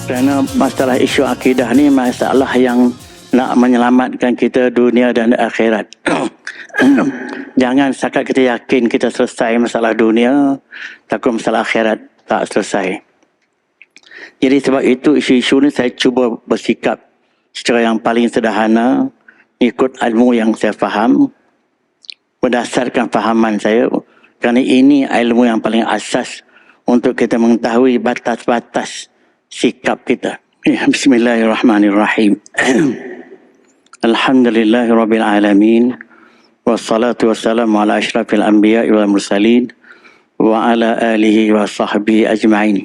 Kerana masalah isu akidah ni masalah yang nak menyelamatkan kita dunia dan akhirat. Jangan setakat kita yakin kita selesai masalah dunia, takut masalah akhirat tak selesai. Jadi sebab itu isu-isu ni saya cuba bersikap secara yang paling sederhana, ikut ilmu yang saya faham, berdasarkan fahaman saya, kerana ini ilmu yang paling asas untuk kita mengetahui batas-batas sikap kita. Bismillahirrahmanirrahim. Alhamdulillahirabbil alamin. Wassalatu wassalamu ala asyrafil anbiya'i wal mursalin wa ala alihi wa sahbihi ajma'in.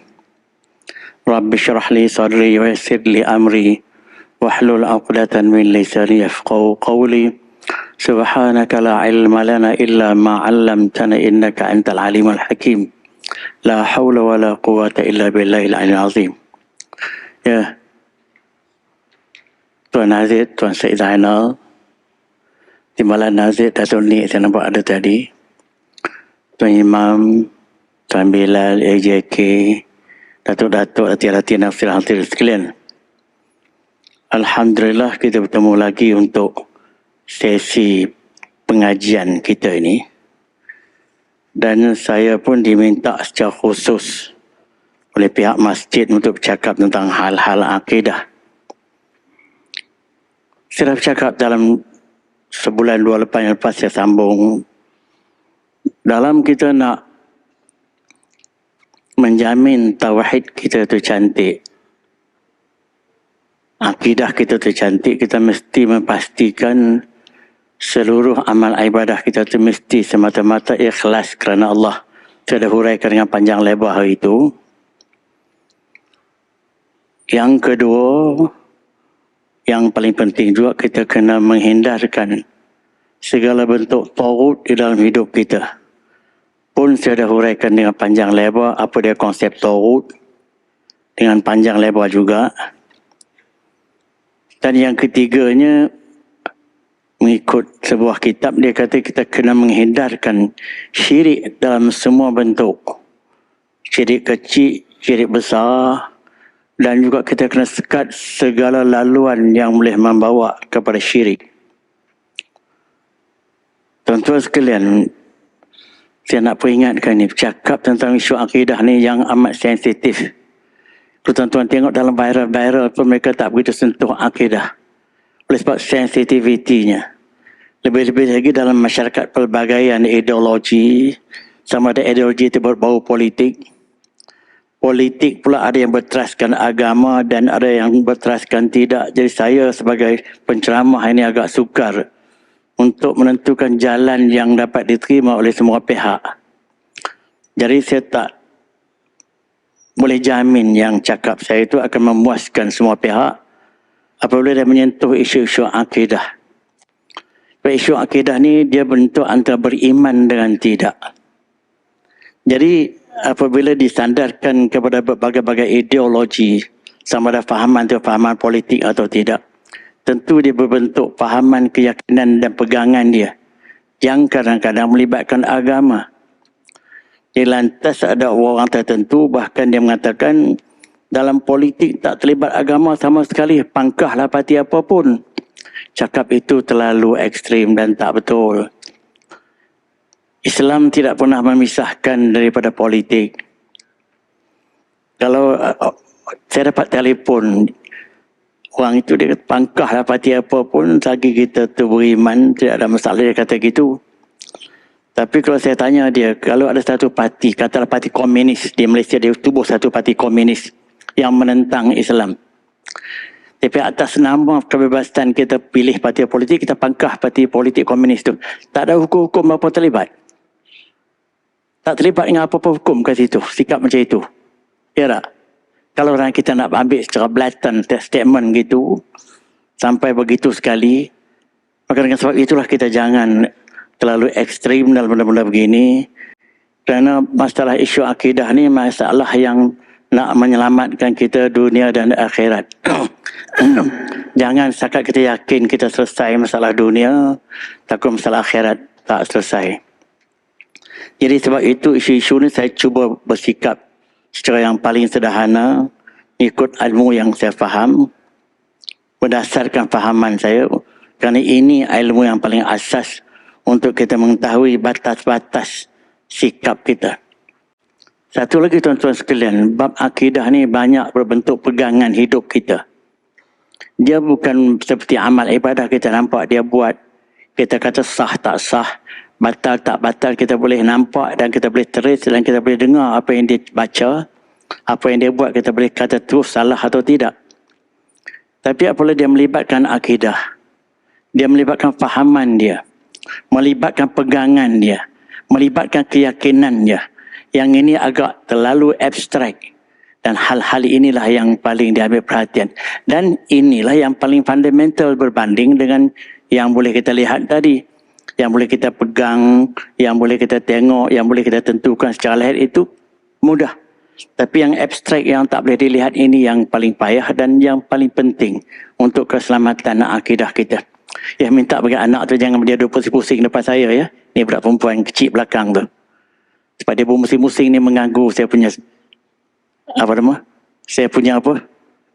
Rabbi syrah li sadri wa yassir li amri wahlul 'uqdatan min lisani yafqahu qawli. Subhanaka la ilma lana illa ma 'allamtana innaka antal alimul hakim. La haula wa la quwwata illa billahil aliyyil azim. Ya, Tuan Nazir, Tuan Syed Zainal, Timbalan Nazir Datuk Ni saya nampak ada tadi, Tuan Imam, Tuan Bilal, AJK, Datuk-Datuk, hati-hati nafsir hadir sekalian. Alhamdulillah kita bertemu lagi untuk sesi pengajian kita ini. Dan saya pun diminta secara khusus oleh pihak masjid untuk bercakap tentang hal-hal akidah. Saya dah bercakap dalam sebulan dua lepas saya sambung. Dalam kita nak menjamin tauhid kita tu cantik, akidah kita tu cantik, kita mesti memastikan seluruh amal ibadah kita tu mesti semata-mata ikhlas kerana Allah. Saya dah huraikan dengan panjang lebar hari itu. Yang kedua, yang paling penting juga, kita kena menghindarkan segala bentuk taghut di dalam hidup kita. Pun saya dah huraikan dengan panjang lebar apa dia konsep taghut, dengan panjang lebar juga. Dan yang ketiganya, mengikut sebuah kitab, dia kata kita kena menghindarkan syirik dalam semua bentuk. Syirik kecil, syirik besar. Dan juga kita kena sekat segala laluan yang boleh membawa kepada syirik. Tuan-tuan sekalian, saya nak peringatkan ni, bercakap tentang isu akidah ni yang amat sensitif. Kalau tuan-tuan tengok dalam viral-viral pun mereka tak begitu sentuh akidah. Oleh sebab sensitivitinya. Lebih-lebih lagi dalam masyarakat pelbagaian ideologi, sama ada ideologi itu berbau politik. Politik pula ada yang berteraskan agama dan ada yang berteraskan tidak. Jadi saya sebagai penceramah ini agak sukar untuk menentukan jalan yang dapat diterima oleh semua pihak. Jadi saya tak boleh jamin yang cakap saya itu akan memuaskan semua pihak apabila dia menyentuh isu-isu akidah. Isu akidah ni dia bentuk antara beriman dengan tidak. Jadi apabila disandarkan kepada berbagai-bagai ideologi, sama ada fahaman itu fahaman politik atau tidak, tentu dia berbentuk fahaman, keyakinan dan pegangan dia yang kadang-kadang melibatkan agama. Jadi lantas ada orang tertentu bahkan dia mengatakan dalam politik tak terlibat agama sama sekali, pangkahlah parti apapun. Cakap itu terlalu ekstrim dan tak betul. Islam tidak pernah memisahkan daripada politik. Kalau saya dapat telefon, orang itu dia kata, pangkahlah parti apa pun, selagi kita tu beriman, tidak ada masalah, dia kata gitu. Tapi kalau saya tanya dia, kalau ada satu parti, katalah parti komunis di Malaysia, dia tubuh satu parti komunis yang menentang Islam. Tapi atas nama kebebasan kita pilih parti politik, kita pangkah parti politik komunis tu. Tak ada hukum-hukum apa terlibat. Tak terlibat dengan apa-apa hukum kat situ, sikap macam itu. Ya tak? Kalau orang kita nak ambil secara blatant statement gitu, sampai begitu sekali, maka dengan sebab itulah kita jangan terlalu ekstrim dalam benda-benda begini. Kerana masalah isu akidah ni masalah yang nak menyelamatkan kita dunia dan akhirat. Jangan setakat kita yakin kita selesai masalah dunia, takut masalah akhirat tak selesai. Jadi sebab itu isu-isu ni saya cuba bersikap secara yang paling sederhana, ikut ilmu yang saya faham, berdasarkan fahaman saya, kerana ini ilmu yang paling asas untuk kita mengetahui batas-batas sikap kita. Satu lagi tuan-tuan sekalian, bab akidah ni banyak berbentuk pegangan hidup kita. Dia bukan seperti amal ibadah kita nampak dia buat, kita kata sah tak sah, batal tak batal, kita boleh nampak dan kita boleh teris dan kita boleh dengar apa yang dia baca, apa yang dia buat, kita boleh kata terus salah atau tidak. Tapi apabila dia melibatkan akidah, dia melibatkan fahaman dia, melibatkan pegangan dia, melibatkan keyakinan dia, yang ini agak terlalu abstrak. Dan hal-hal inilah yang paling diambil perhatian. Dan inilah yang paling fundamental berbanding dengan yang boleh kita lihat tadi. Yang boleh kita pegang, yang boleh kita tengok, yang boleh kita tentukan secara lahir itu mudah. Tapi yang abstrak, yang tak boleh dilihat ini yang paling payah dan yang paling penting untuk keselamatan akidah kita. Ya, minta bagi anak tu jangan dia duduk pusing-pusing depan saya ya. Ni budak perempuan kecil belakang tu. Sebab dia bermusing-musing ni mengganggu saya punya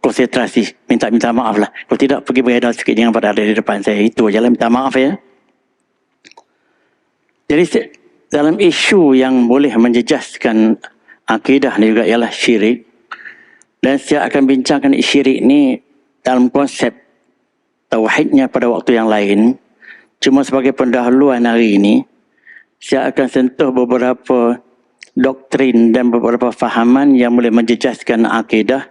konsentrasi. Minta maaf lah. Kalau tidak pergi beredar sikit, jangan pada ada di depan saya. Itu aja lah, minta maaf ya. Jadi dalam isu yang boleh menjejaskan akidah ni juga ialah syirik. Dan saya akan bincangkan syirik ni dalam konsep tauhidnya pada waktu yang lain. Cuma sebagai pendahuluan hari ini, saya akan sentuh beberapa doktrin dan beberapa fahaman yang boleh menjejaskan akidah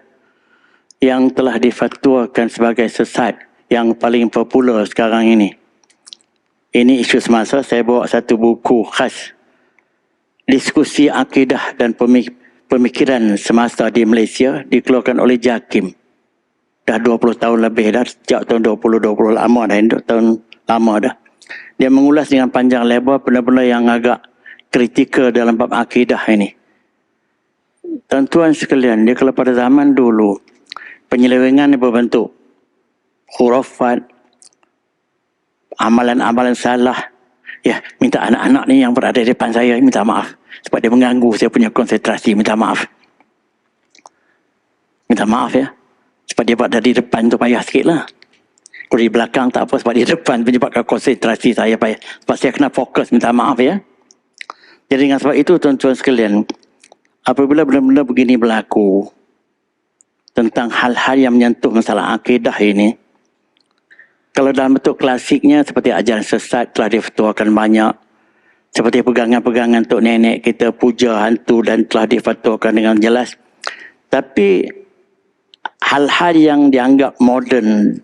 yang telah difatwakan sebagai sesat yang paling popular sekarang ini. Ini isu semasa. Saya bawa satu buku khas diskusi akidah dan pemikiran semasa di Malaysia, dikeluarkan oleh JAKIM. Dah 20 tahun lebih dah, sejak tahun 2020, lama dah, tahun lama dah. Dia mengulas dengan panjang lebar benda-benda yang agak kritikal dalam bab akidah ini. Tuan-tuan sekalian, dia kalau pada zaman dulu, penyelewengan ini berbentuk khurafat, amalan-amalan salah. Ya, minta anak-anak ni yang berada di depan saya, minta maaf. Sebab dia mengganggu saya punya konsentrasi, minta maaf. Minta maaf ya. Sebab dia berada di depan tu payah sikit lah. Kalau di belakang tak apa, sebab di depan menyebabkan konsentrasi saya payah. Sebab saya kena fokus, minta maaf ya. Jadi dengan sebab itu tuan-tuan sekalian, apabila benda-benda begini berlaku, tentang hal-hal yang menyentuh masalah akidah ini, kalau dalam bentuk klasiknya seperti ajaran sesat telah difatwakan banyak, seperti pegangan-pegangan tok nenek kita, puja hantu dan telah difatwakan dengan jelas. Tapi hal-hal yang dianggap moden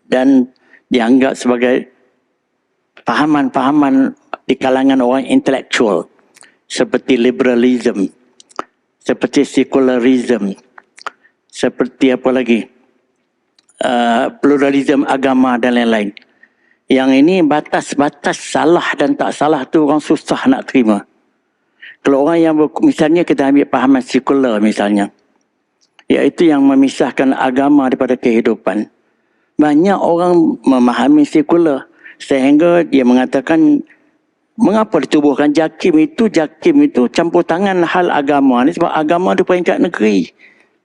dan dianggap sebagai fahaman-fahaman di kalangan orang intelektual, seperti liberalism, seperti secularism, seperti apa lagi, pluralism agama dan lain-lain. Yang ini batas-batas salah dan tak salah tu orang susah nak terima. Kalau orang yang misalnya kita ambil pahaman sekular misalnya, iaitu yang memisahkan agama daripada kehidupan. Banyak orang memahami sekular sehingga dia mengatakan, mengapa ditubuhkan JAKIM itu campur tangan hal agama ni, sebab agama itu peringkat negeri.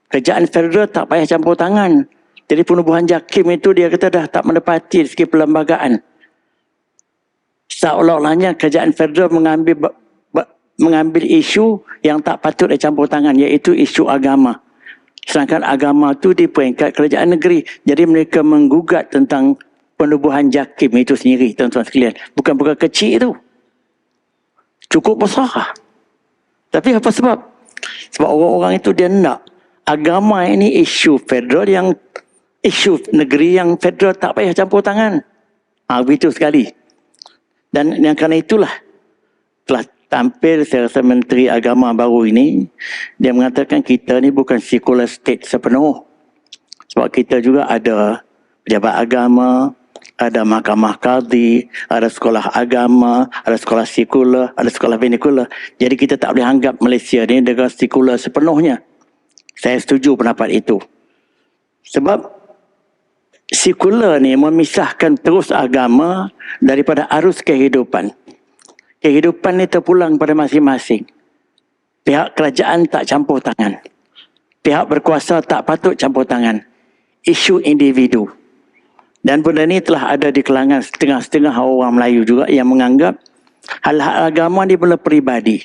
Kerajaan federal tak payah campur tangan. Jadi penubuhan JAKIM itu dia kata dah tak menepati segi perlembagaan. Seolah-olahnya kerajaan federal mengambil isu yang tak patut dicampur tangan, iaitu isu agama. Sedangkan agama itu di peringkat kerajaan negeri. Jadi mereka menggugat tentang penubuhan JAKIM itu sendiri, tuan-tuan sekalian. Bukan kecil itu. Cukup besar. Tapi apa sebab? Sebab orang-orang itu dia nak agama ini isu federal, yang isu negeri yang federal tak payah campur tangan. Begitu sekali. Dan yang kerana itulah telah tampil saya rasa Menteri Agama baru ini, dia mengatakan kita ni bukan secular state sepenuh. Sebab kita juga ada pejabat agama, ada mahkamah qadhi, ada sekolah agama, ada sekolah sekular, ada sekolah vernacular. Jadi kita tak boleh anggap Malaysia ni negara sekular sepenuhnya. Saya setuju pendapat itu. Sebab sekular ni memisahkan terus agama daripada arus kehidupan. Kehidupan ni terpulang pada masing-masing. Pihak kerajaan tak campur tangan. pihak berkuasa tak patut campur tangan isu individu. Dan benda ni telah ada di kalangan setengah-setengah orang Melayu juga yang menganggap hal-hal agama ni benda peribadi.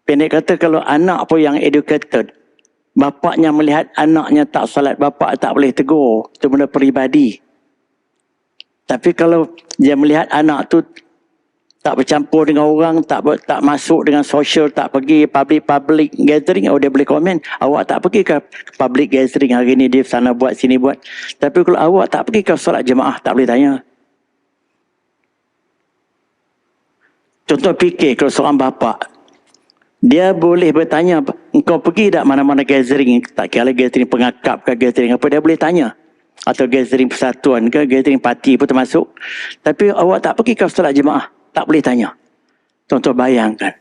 Pendek kata, kalau anak pun yang educated, bapaknya melihat anaknya tak salat, bapak tak boleh tegur, itu benda peribadi. Tapi kalau dia melihat anak tu tak bercampur dengan orang, tak masuk dengan social, tak pergi public gathering, dia boleh komen, awak tak pergi ke public gathering hari ni, dia sana buat, sini buat. Tapi kalau awak tak pergi ke solat jemaah, tak boleh tanya. Contoh fikir, kalau seorang bapa, dia boleh bertanya, engkau pergi tak mana-mana gathering, tak kira gathering pengakap ke gathering apa, dia boleh tanya. Atau gathering persatuan ke, gathering parti pun termasuk. Tapi awak tak pergi ke solat jemaah, tak boleh tanya. Contoh, bayangkan,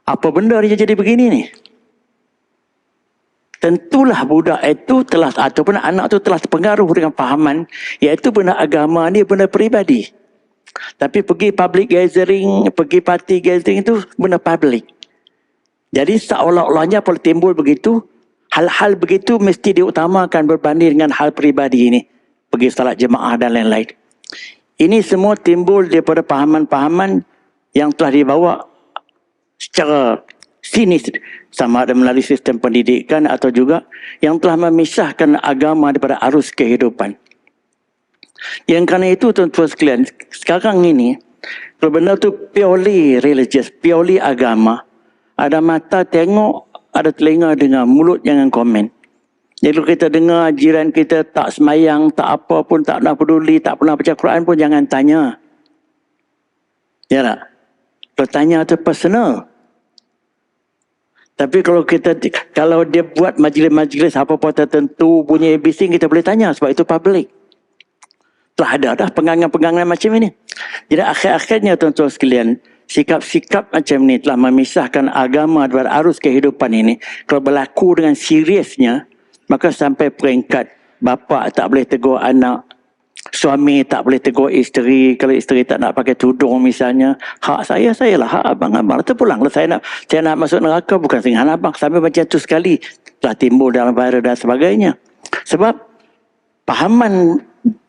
apa benda dia jadi begini ni? Tentulah budak itu telah, ataupun anak itu telah terpengaruh dengan fahaman, iaitu benda agama ni benda peribadi. Tapi pergi public gathering, pergi party gathering itu benda public. Jadi seolah-olahnya boleh timbul begitu, hal-hal begitu mesti diutamakan berbanding dengan hal peribadi ini. Pergi salat jemaah dan lain-lain. Ini semua timbul daripada pahaman-pahaman yang telah dibawa secara sinis, sama ada melalui sistem pendidikan atau juga yang telah memisahkan agama daripada arus kehidupan. Yang kerana itu, tuan-tuan sekalian, sekarang ini, kalau benda tu purely religious, purely agama, ada mata tengok, ada telinga dengar, mulut jangan komen. Jadi kalau kita dengar jiran kita tak semayang, tak apa pun, tak pernah peduli, tak pernah baca Quran pun, jangan tanya. Ya tak? Kalau tanya itu personal. Tapi kalau dia buat majlis-majlis apa-apa tertentu, bunyi bising, kita boleh tanya sebab itu public. Telah ada dah penganggaran-penganggaran macam ini. Jadi akhir-akhirnya, tuan-tuan sekalian, sikap-sikap macam ini telah memisahkan agama dari arus kehidupan ini. Kalau berlaku dengan seriusnya, maka sampai peringkat bapa tak boleh tegur anak, suami tak boleh tegur isteri, kalau isteri tak nak pakai tudung misalnya, hak saya lah, hak abang-abang. Terpulanglah saya nak masuk neraka, bukan dengan abang. Sampai macam tu sekali telah timbul dalam viral dan sebagainya. Sebab pahaman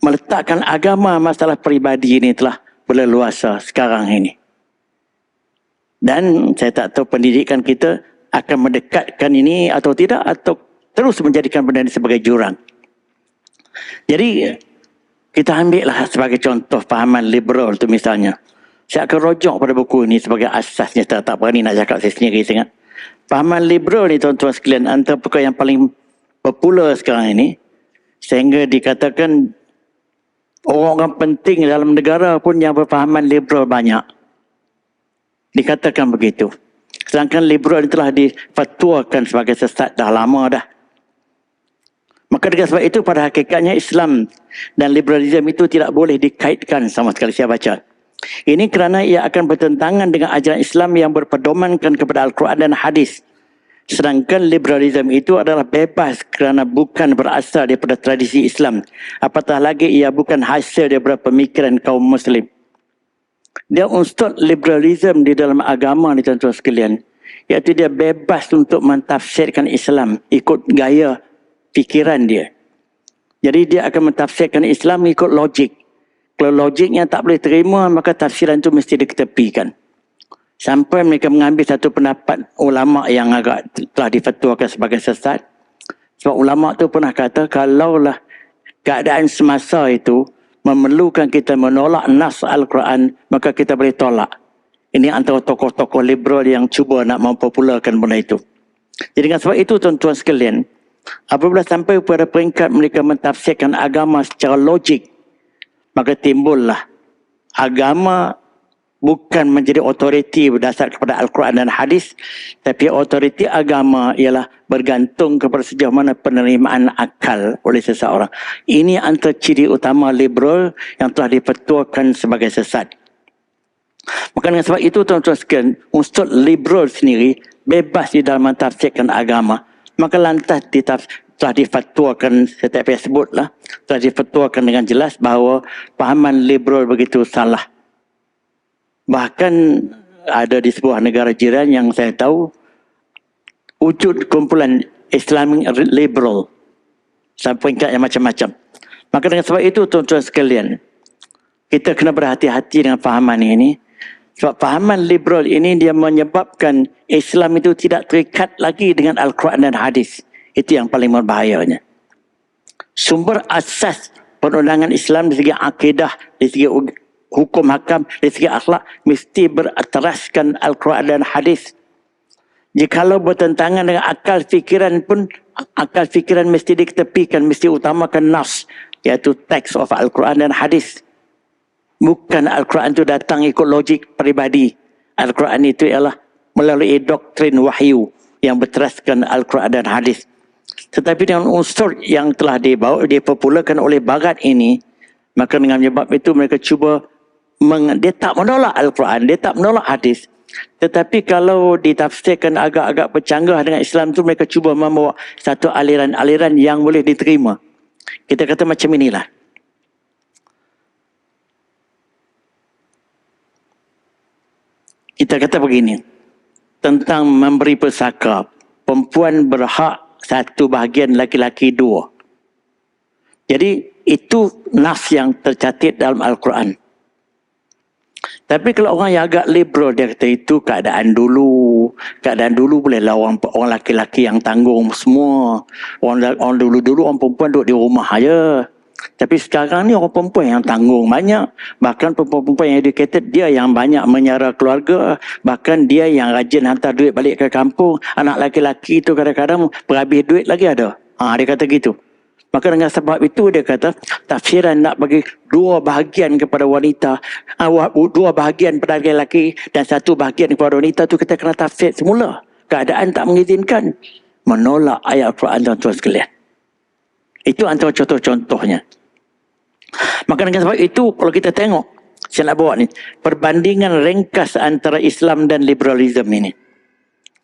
meletakkan agama masalah peribadi ini telah berleluasa sekarang ini. Dan saya tak tahu pendidikan kita akan mendekatkan ini atau tidak, atau terus menjadikan benda ini sebagai jurang. Jadi kita ambillah sebagai contoh pahaman liberal tu misalnya. Saya akan rojok pada buku ini sebagai asasnya, tak berani nak cakap saya sendiri sangat. Pahaman liberal ni, tuan-tuan sekalian, antara perkara yang paling popular sekarang ini, sehingga dikatakan orang-orang penting dalam negara pun yang berpahaman liberal banyak. Dikatakan begitu. Sedangkan liberal telah difatwakan sebagai sesat dah lama dah. Maka dengan sebab itu, pada hakikatnya Islam dan liberalisme itu tidak boleh dikaitkan sama sekali, saya baca. Ini kerana ia akan bertentangan dengan ajaran Islam yang berpedomankan kepada Al-Quran dan Hadis. Sedangkan liberalisme itu adalah bebas kerana bukan berasal daripada tradisi Islam. Apatah lagi ia bukan hasil daripada pemikiran kaum Muslim. Dia unsur liberalisme di dalam agama ni, tuan-tuan sekalian, iaitu dia bebas untuk mentafsirkan Islam ikut gaya fikiran dia. Jadi dia akan mentafsirkan Islam ikut logik. Kalau logiknya tak boleh terima, maka tafsiran itu mesti diketepikan. Sampai mereka mengambil satu pendapat ulama yang agak telah difatwakan sebagai sesat. Sebab ulama tu pernah kata, kalaulah keadaan semasa itu memerlukan kita menolak nas Al-Quran, maka kita boleh tolak. Ini antara tokoh-tokoh liberal yang cuba nak mempopularkan benda itu. Jadi dengan sebab itu, tuan-tuan sekalian, apabila sampai pada peringkat mereka mentafsirkan agama secara logik, maka timbullah agama bukan menjadi otoriti berdasar kepada Al-Quran dan Hadis, tapi otoriti agama ialah bergantung kepada sejauh mana penerimaan akal oleh seseorang. Ini antara ciri utama liberal yang telah difatwakan sebagai sesat. Maka dengan sebab itu, tuan-tuan sekalian, unsur liberal sendiri bebas di dalam mentafsirkan agama. Maka lantas telah difatwakan, saya tak payah sebutlah, telah difatwakan dengan jelas bahawa pahaman liberal begitu salah. Bahkan ada di sebuah negara jiran yang saya tahu, wujud kumpulan Islamic liberal. Sampai peringkat yang macam-macam. Maka dengan sebab itu tuan-tuan sekalian, kita kena berhati-hati dengan fahaman ini. Sebab fahaman liberal ini dia menyebabkan Islam itu tidak terikat lagi dengan Al-Quran dan hadis. Itu yang paling berbahayanya. Sumber asas perundangan Islam dari segi akidah, dari segi hukum hakam, dari segi akhlak mesti berteraskan Al-Quran dan hadis. Jikalau bertentangan dengan akal fikiran pun, akal fikiran mesti diketepikan, mesti utamakan nas, iaitu teks of Al-Quran dan hadis. Bukan Al-Quran itu datang ikut logik peribadi. Al-Quran itu ialah melalui doktrin wahyu yang berteraskan Al-Quran dan hadis. Tetapi dengan unsur yang telah dipopularkan oleh Barat ini, maka dengan sebab itu mereka cuba, dia tak menolak Al-Quran, dia tak menolak hadis. Tetapi kalau ditafsirkan agak-agak bercanggah dengan Islam itu, mereka cuba membawa satu aliran-aliran yang boleh diterima. Kita kata macam inilah. Kita kata begini, tentang memberi pesaka, perempuan berhak satu bahagian, laki-laki dua. Jadi itu nas yang tercatat dalam Al-Quran. Tapi kalau orang yang agak liberal, dia kata itu keadaan dulu. Keadaan dulu bolehlah orang laki-laki yang tanggung semua. Orang dulu-dulu orang perempuan duduk di rumah aja. Tapi sekarang ni orang perempuan yang tanggung banyak. Bahkan perempuan-perempuan yang educated, dia yang banyak menyara keluarga. Bahkan dia yang rajin hantar duit balik ke kampung. Anak laki-laki itu kadang-kadang berhabis duit lagi ada. Dia kata gitu. Maka dengan sebab itu dia kata, tafsiran nak bagi dua bahagian kepada wanita, dua bahagian kepada lelaki dan satu bahagian kepada wanita tu kita kena tafsir semula. Keadaan tak mengizinkan. Menolak ayat Al-Quran tuan-tuan sekalian. Itu antara contoh-contohnya. Maka dengan sebab itu, kalau kita tengok, saya nak bawa ni, perbandingan ringkas antara Islam dan liberalisme ini.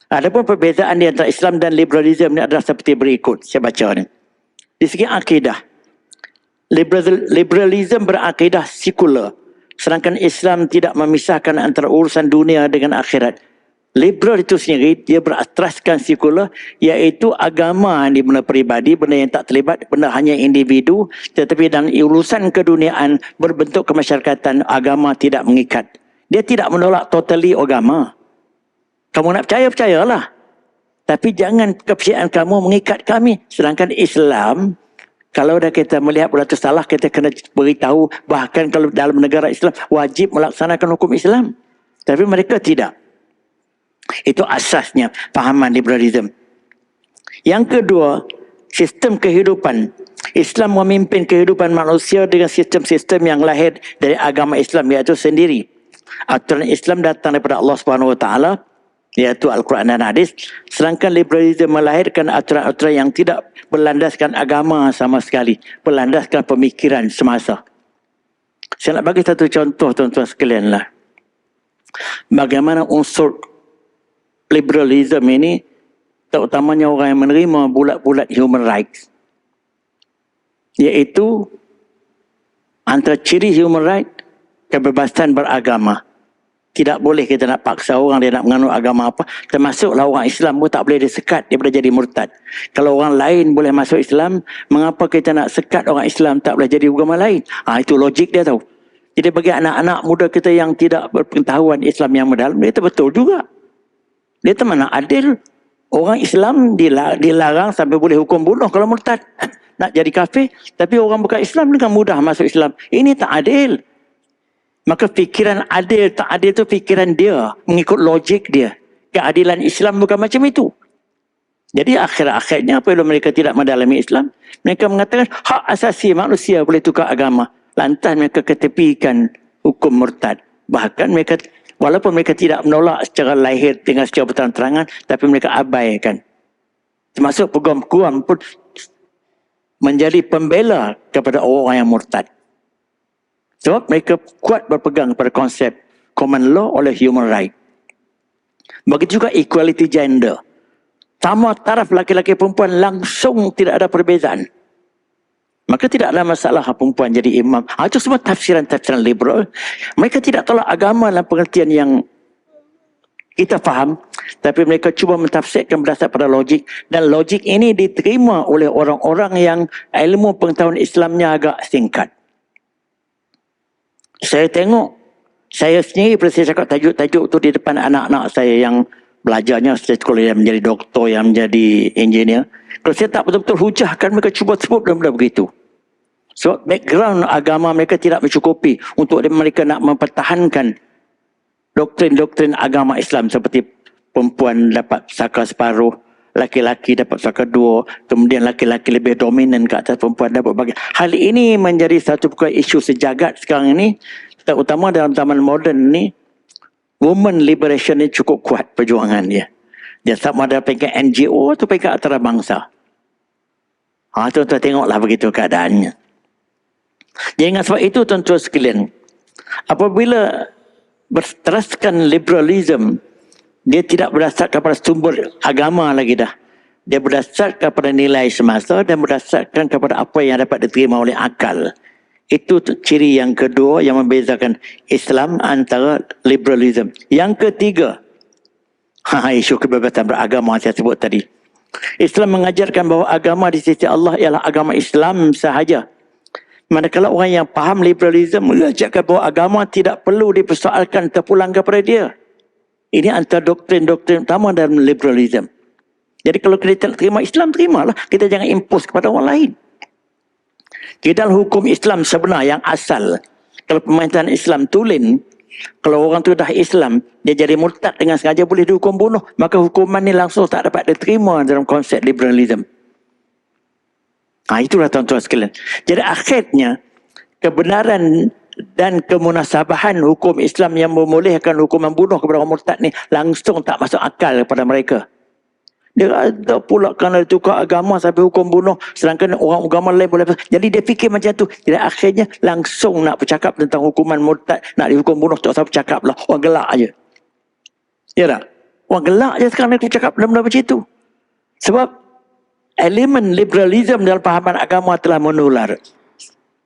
Adapun perbezaan di antara Islam dan liberalisme ini adalah seperti berikut. Saya baca ni. Di segi akidah, liberalisme berakidah sekular, sedangkan Islam tidak memisahkan antara urusan dunia dengan akhirat. Liberal itu sendiri, dia berasaskan sekular, iaitu agama di benda peribadi, benda yang tak terlibat, benda hanya individu, tetapi dalam urusan keduniaan, berbentuk kemasyarakatan, agama tidak mengikat. Dia tidak menolak totally agama. Kamu nak percaya, percayalah. Tapi jangan kepercayaan kamu mengikat kami. Sedangkan Islam, kalau dah kita melihat bola itu salah, kita kena beritahu, bahkan kalau dalam negara Islam, wajib melaksanakan hukum Islam. Tapi mereka tidak. Itu asasnya fahaman liberalisme. Yang kedua, sistem kehidupan. Islam memimpin kehidupan manusia dengan sistem-sistem yang lahir dari agama Islam, iaitu sendiri. Aturan Islam datang daripada Allah SWT, iaitu Al-Quran dan hadis. Sedangkan liberalisme melahirkan aturan-aturan yang tidak berlandaskan agama sama sekali, berlandaskan pemikiran semasa. Saya nak bagi satu contoh tuan-tuan sekalian lah. Bagaimana unsur liberalisme ini, terutamanya orang yang menerima bulat-bulat human rights, iaitu antara ciri human right, kebebasan beragama. Tidak boleh kita nak paksa orang dia nak menganut agama apa. Termasuklah orang Islam pun tak boleh disekat daripada jadi murtad. Kalau orang lain boleh masuk Islam, mengapa kita nak sekat orang Islam tak boleh jadi agama lain? Itu logik dia tahu. Jadi bagi anak-anak muda kita yang tidak berpengetahuan Islam yang mendalam, dia betul juga. Dia tu mana adil. Orang Islam dilarang sampai boleh hukum bunuh kalau murtad. Nak jadi kafir. Tapi orang bukan Islam dengan mudah masuk Islam. Ini tak adil. Maka fikiran adil tak adil itu fikiran dia. Mengikut logik dia. Keadilan Islam bukan macam itu. Jadi akhir-akhirnya apabila mereka tidak mendalami Islam, mereka mengatakan hak asasi manusia boleh tukar agama. Lantas mereka ketepikan hukum murtad. Bahkan mereka, walaupun mereka tidak menolak secara lahir dengan secara berterang-terangan, tapi mereka abaikan. Termasuk peguam-peguam pun menjadi pembela kepada orang yang murtad. Sebab mereka kuat berpegang pada konsep common law oleh human right. Begitu juga equality gender. Sama taraf laki-laki perempuan langsung tidak ada perbezaan. Maka tidak ada masalah perempuan jadi imam. Itu semua tafsiran liberal. Mereka tidak tolak agama dalam pengertian yang kita faham. Tapi mereka cuba mentafsirkan berdasar pada logik. Dan logik ini diterima oleh orang-orang yang ilmu pengetahuan Islamnya agak singkat. Saya tengok, saya sendiri saya cakap tajuk-tajuk tu di depan anak-anak saya yang belajarnya sekolah, yang menjadi doktor, yang menjadi engineer. Kalau saya tak betul-betul hujahkan, mereka cuba sebut benda-benda begitu. So background agama mereka tidak mencukupi untuk mereka nak mempertahankan doktrin-doktrin agama Islam seperti perempuan dapat pusaka separuh, laki-laki dapat pusaka dua, kemudian laki-laki lebih dominan ke atas perempuan dapat bagi. Hal ini menjadi satu isu sejagat sekarang ini, terutama dalam zaman moden ni. Women liberation ni cukup kuat perjuangan dia. Dia sama ada peringkat NGO atau peringkat antarabangsa. Tuan-tuan tengoklah begitu keadaannya. Jadi dengan sebab itu tuan-tuan sekalian, apabila berteraskan liberalism, dia tidak berdasarkan pada sumber agama lagi dah. Dia berdasarkan pada nilai semasa dan berdasarkan kepada apa yang dapat diterima oleh akal. Itu ciri yang kedua yang membezakan Islam antara liberalism. Yang ketiga, isu kebebasan beragama saya sebut tadi. Islam mengajarkan bahawa agama di sisi Allah ialah agama Islam sahaja. Manakala orang yang faham liberalism mengajarkan bahawa agama tidak perlu dipersoalkan terpulang kepada dia. Ini antara doktrin-doktrin utama dalam liberalism. Jadi kalau kita terima Islam, terimalah. Kita jangan impose kepada orang lain. Di dalam hukum Islam sebenar yang asal, kalau pemerintahan Islam tulen, kalau orang tu dah Islam, dia jadi murtad dengan sengaja boleh dihukum bunuh, maka hukuman ni langsung tak dapat diterima dalam konsep liberalism. Itulah tuan-tuan sekalian. Jadi akhirnya, kebenaran dan kemunasabahan hukum Islam yang membolehkan hukuman bunuh kepada orang murtad ni langsung tak masuk akal kepada mereka. Dia ada pula kerana tukar agama sampai hukum bunuh, sedangkan orang agama lain boleh. Jadi dia fikir macam tu. Jadi akhirnya langsung nak bercakap tentang hukuman murtad, nak dihukum bunuh, tak usah bercakap lah. Orang gelak aje. Ya tak? Orang gelak je sekarang nak bercakap benda-benda macam tu. Sebab elemen liberalism dalam pahaman agama telah menular.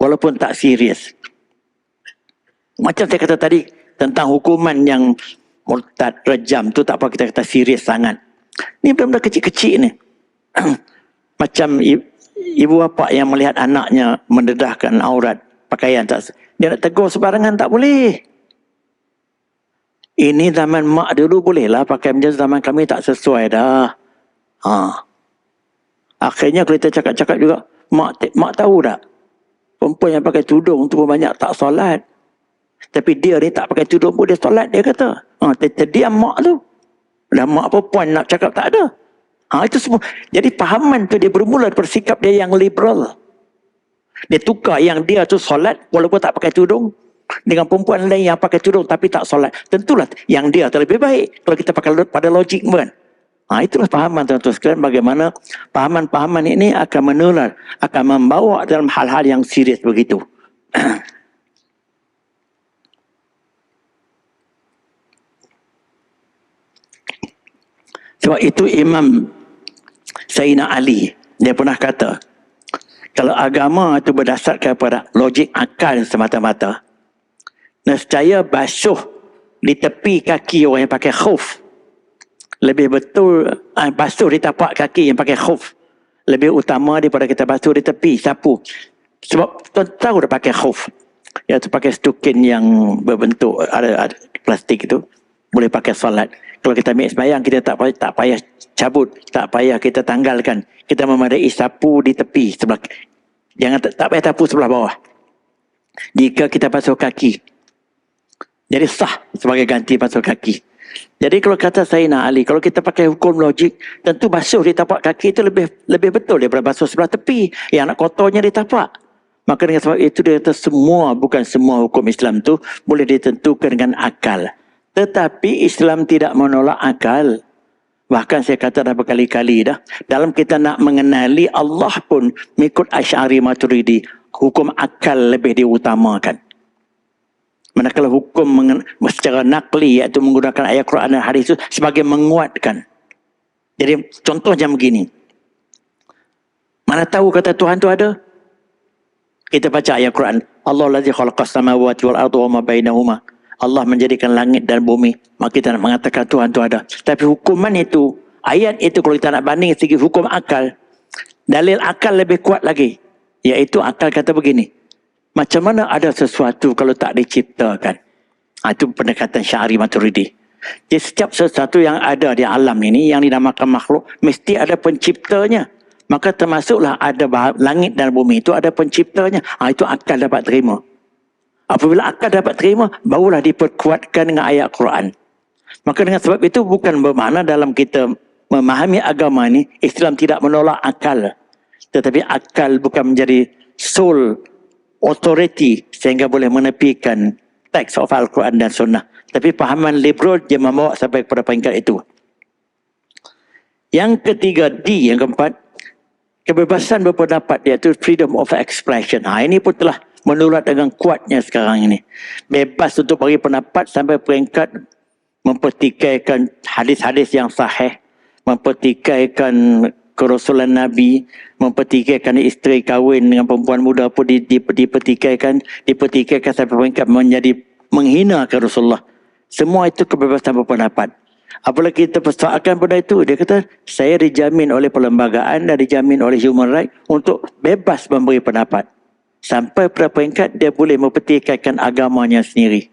Walaupun tak serius. Macam saya kata tadi, tentang hukuman yang murtad, rejam tu tak apa kita kata serius sangat. Ni benda-benda kecil-kecil ni. Macam ibu bapa yang melihat anaknya mendedahkan aurat pakaian, dia nak tegur sebarangan tak boleh. Ini zaman mak dulu bolehlah pakai macam zaman kami tak sesuai dah. Akhirnya kalau kita cakap-cakap juga, mak tahu tak? Perempuan yang pakai tudung tu banyak tak solat. Tapi dia ni tak pakai tudung pun dia solat, dia kata. Terdiam mak tu. Dan mak perempuan nak cakap tak ada. Itu semua. Jadi pahaman tu dia bermula daripada sikap dia yang liberal. Dia tukar yang dia tu solat walaupun tak pakai tudung dengan perempuan lain yang pakai tudung tapi tak solat. Tentulah yang dia tu lebih baik kalau kita pakai pada logik kan. Itulah pahaman tuan-tuan sekalian, bagaimana pahaman-pahaman ini akan menular, akan membawa dalam hal-hal yang serius begitu. Sebab itu Imam Sayyidina Ali, dia pernah kata, kalau agama itu berdasarkan pada logik akal semata-mata, nescaya basuh di tepi kaki orang yang pakai khuf lebih betul, basuh di tapak kaki yang pakai khuf lebih utama daripada kita basuh di tepi sapu. Sebab tuan tahu dah pakai khuf, iaitu pakai stukin yang berbentuk ada plastik itu, boleh pakai solat. Kalau kita ambil sembahyang, kita tak payah cabut, tak payah kita tanggalkan. Kita memadai sapu di tepi sebelah. Jangan tak payah sapu sebelah bawah. Jika kita basuh kaki, jadi sah sebagai ganti basuh kaki. Jadi kalau kata Sayyidina Ali, kalau kita pakai hukum logik, tentu basuh di tapak kaki itu lebih betul daripada basuh sebelah tepi. Yang nak kotornya di tapak. Maka dengan sebab itu dia kata bukan semua hukum Islam tu boleh ditentukan dengan akal. Tetapi Islam tidak menolak akal. Bahkan saya kata dah berkali-kali dah, dalam kita nak mengenali Allah pun mengikut Asy'ari Maturidi, hukum akal lebih diutamakan. Manakala hukum secara nakli, iaitu menggunakan ayat Quran dan hadis itu sebagai menguatkan. Jadi contoh macam begini. Mana tahu kata Tuhan tu ada? Kita baca ayat Quran. Allahu allazi khalaqas samawati wal arda wa ma bainahuma. Allah menjadikan langit dan bumi, maka kita nak mengatakan Tuhan tu ada. Tapi hukuman itu, ayat itu kalau kita nak banding segi hukum akal, dalil akal lebih kuat lagi. Iaitu akal kata begini, macam mana ada sesuatu kalau tak diciptakan? Itu pendekatan Sya'ari Maturidi. Jadi setiap sesuatu yang ada di alam ini, yang dinamakan makhluk, mesti ada penciptanya. Maka termasuklah ada langit dan bumi itu ada penciptanya. Itu akal dapat terima. Apabila akal dapat terima, barulah diperkuatkan dengan ayat Quran. Maka dengan sebab itu bukan bermakna dalam kita memahami agama ini, Islam tidak menolak akal. Tetapi akal bukan menjadi sole authority sehingga boleh menepikan teks of Al-Quran dan Sunnah. Tapi pahaman liberal dia membawa sampai kepada peringkat itu. Yang ketiga, yang keempat, kebebasan berpendapat, iaitu freedom of expression. Ini pun telah menulat dengan kuatnya sekarang ini. Bebas untuk bagi pendapat sampai peringkat mempertikaikan hadis-hadis yang sahih, mempertikaikan kerasulan Nabi, mempertikaikan isteri kahwin dengan perempuan muda pun dipertikaikan sampai peringkat menjadi menghina Rasulullah. Semua itu kebebasan berpendapat. Apabila kita persoalkan benda itu, dia kata, saya dijamin oleh perlembagaan dan dijamin oleh human right untuk bebas memberi pendapat. Sampai pada peringkat dia boleh mempertikaikan agamanya sendiri.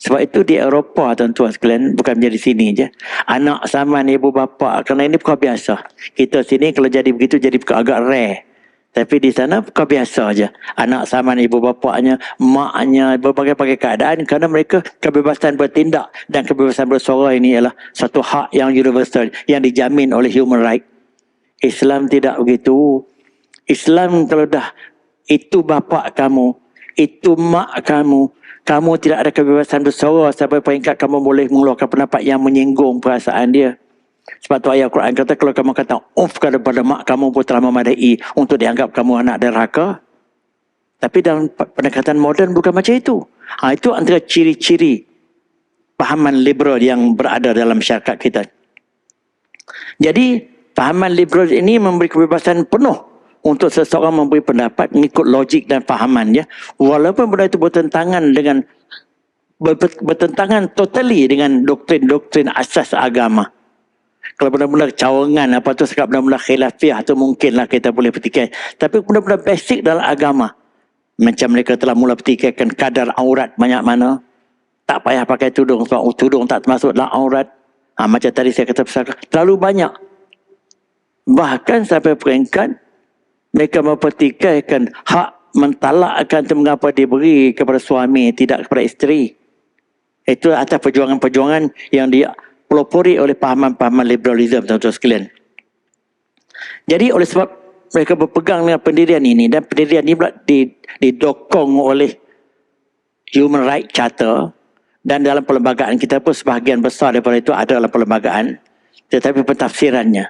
Sebab itu di Eropah, tuan-tuan sekalian, bukan menjadi sini je. Anak saman ibu bapa, kerana ini bukan biasa. Kita sini kalau jadi begitu, jadi agak rare. Tapi di sana bukan biasa je. Anak saman ibu bapanya, maknya, berbagai-bagai keadaan. Kerana mereka kebebasan bertindak dan kebebasan bersuara ini ialah satu hak yang universal, yang dijamin oleh human right. Islam tidak begitu. Islam kalau dah itu bapa kamu, itu mak kamu, kamu tidak ada kebebasan bersuara sampai peringkat kamu boleh mengeluarkan pendapat yang menyinggung perasaan dia. Sebab tu ayat Quran kata, kalau kamu kata kepada mak kamu pun telah memadai untuk dianggap kamu anak derhaka. Tapi dalam pendekatan moden bukan macam itu. Itu antara ciri-ciri pahaman liberal yang berada dalam masyarakat kita. Jadi pahaman liberal ini memberi kebebasan penuh untuk seseorang memberi pendapat mengikut logik dan fahamannya, walaupun benda itu bertentangan dengan bertentangan totally dengan doktrin-doktrin asas agama. Kalau benda-benda cawangan, apa tu sekap benda-benda khilafiah tu mungkinlah kita boleh petikai. Tapi benda-benda basic dalam agama, macam mereka telah mula petikaikan kadar aurat banyak mana, tak payah pakai tudung sebab tudung tak termasuk dalam aurat. Macam tadi saya kata pasal terlalu banyak. Bahkan sampai peringkat mereka mempertikaikan hak mentalakkan itu mengapa diberi kepada suami, tidak kepada isteri. Itu atas perjuangan-perjuangan yang dipelopori oleh pahaman-pahaman liberalism, tuan-tuan sekalian. Jadi oleh sebab mereka berpegang dengan pendirian ini, dan pendirian ini pula didokong oleh Human Rights Charter, dan dalam perlembagaan kita pun sebahagian besar daripada itu ada dalam perlembagaan, tetapi pentafsirannya.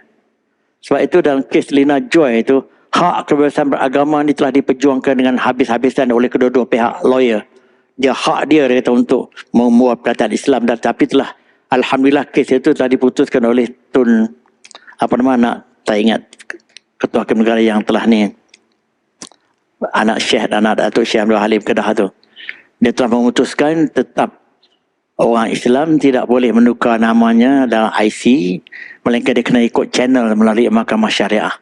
Sebab itu dalam kes Lina Joy itu, hak kebebasan beragama ini telah diperjuangkan dengan habis-habisan oleh kedua-dua pihak lawyer. Dia hak dia kata untuk membuat perkataan Islam, dan tapi telah alhamdulillah kes itu telah diputuskan oleh Tun tak ingat ketua Hakim Negara yang telah ni, anak Datuk Syekh Abdul Halim Kedah tu. Dia telah memutuskan tetap orang Islam tidak boleh menukar namanya dalam IC, melainkan dia kena ikut channel melalui mahkamah syariah.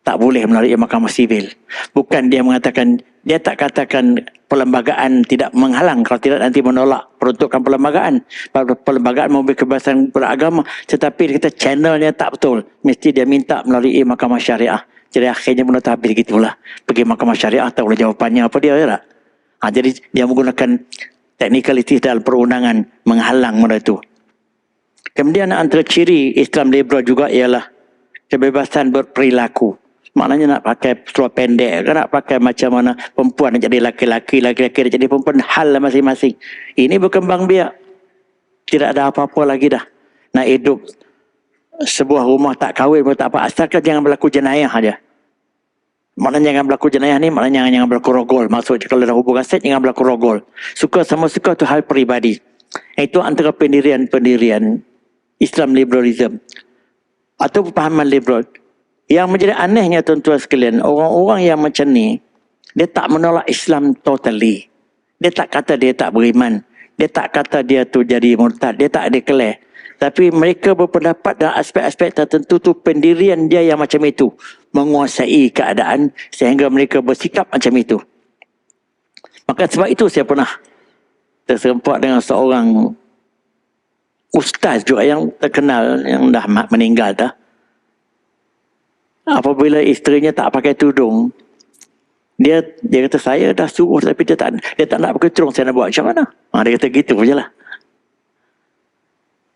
Tak boleh melalui mahkamah sivil. Bukan dia mengatakan, dia tak katakan perlembagaan tidak menghalang, kalau tidak nanti menolak peruntukan perlembagaan. Perlembagaan memberi kebebasan beragama, tetapi dia kata channelnya tak betul. Mesti dia minta melalui mahkamah syariah. Jadi akhirnya benda habis gitulah. Pergi mahkamah syariah, tak boleh jawapannya apa dia, ya tak? Jadi dia menggunakan technicality dalam perundangan menghalang benda itu. Kemudian antara ciri Islam liberal juga ialah kebebasan berperilaku. Maknanya nak pakai seluar pendek, nak pakai macam mana, perempuan nak jadi laki-laki, laki-laki nak jadi perempuan, hal masing-masing. Ini berkembang biak. Tidak ada apa-apa lagi dah. Nak hidup sebuah rumah tak kahwin pun tak apa, asalkan jangan berlaku jenayah saja. Maknanya jangan berlaku jenayah ni, maknanya jangan berlaku rogol. Maksudnya kalau ada hubungan seks, jangan berlaku rogol. Suka sama suka itu hal peribadi. Itu antara pendirian-pendirian Islam liberalism atau pahaman liberal. Yang menjadi anehnya tuan-tuan sekalian, orang-orang yang macam ni, dia tak menolak Islam totally. Dia tak kata dia tak beriman. Dia tak kata dia tu jadi murtad, dia tak declare. Tapi mereka berpendapat dalam aspek-aspek tertentu tu pendirian dia yang macam itu. Menguasai keadaan sehingga mereka bersikap macam itu. Maka sebab itu saya pernah terserempak dengan seorang ustaz juga yang terkenal, yang dah meninggal dah. Apabila isterinya tak pakai tudung, dia kata saya dah suruh tapi dia tak nak pakai tudung, saya nak buat macam mana? Dia kata gitu je lah.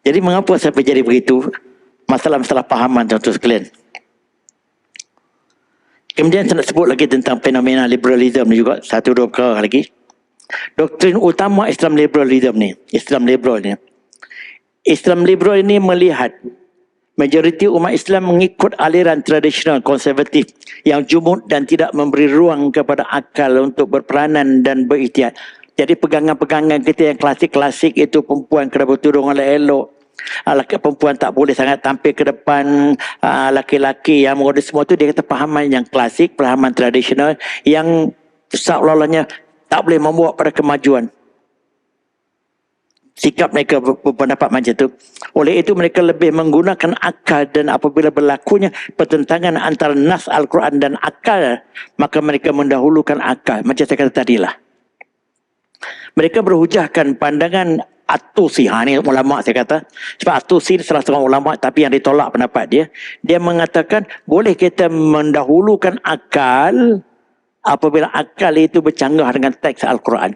Jadi mengapa sampai jadi begitu? Masalah-masalah pahaman tuan-tuan sekalian. Kemudian saya nak sebut lagi tentang fenomena liberalism ni juga, satu dua perkara lagi. Doktrin utama Islam liberalism ni, Islam liberal ini melihat majoriti umat Islam mengikut aliran tradisional konservatif yang jumud dan tidak memberi ruang kepada akal untuk berperanan dan berikhtiar. Jadi pegangan-pegangan kita yang klasik-klasik itu, perempuan kena bertudung elok, perempuan tak boleh sangat tampil ke depan, laki-laki yang modern, semua tu dia kata pahaman yang klasik, pahaman tradisional yang seolah-olahnya tak boleh membawa pada kemajuan. Sikap mereka berpendapat macam itu. Oleh itu mereka lebih menggunakan akal, dan apabila berlakunya pertentangan antara nas Al-Quran dan akal, maka mereka mendahulukan akal. Macam saya kata tadilah. Mereka berhujahkan pandangan At-Tusi. Ini ulama saya kata. Sebab At-Tusi salah seorang ulama tapi yang ditolak pendapat dia. Dia mengatakan boleh kita mendahulukan akal apabila akal itu bercanggah dengan teks Al-Quran.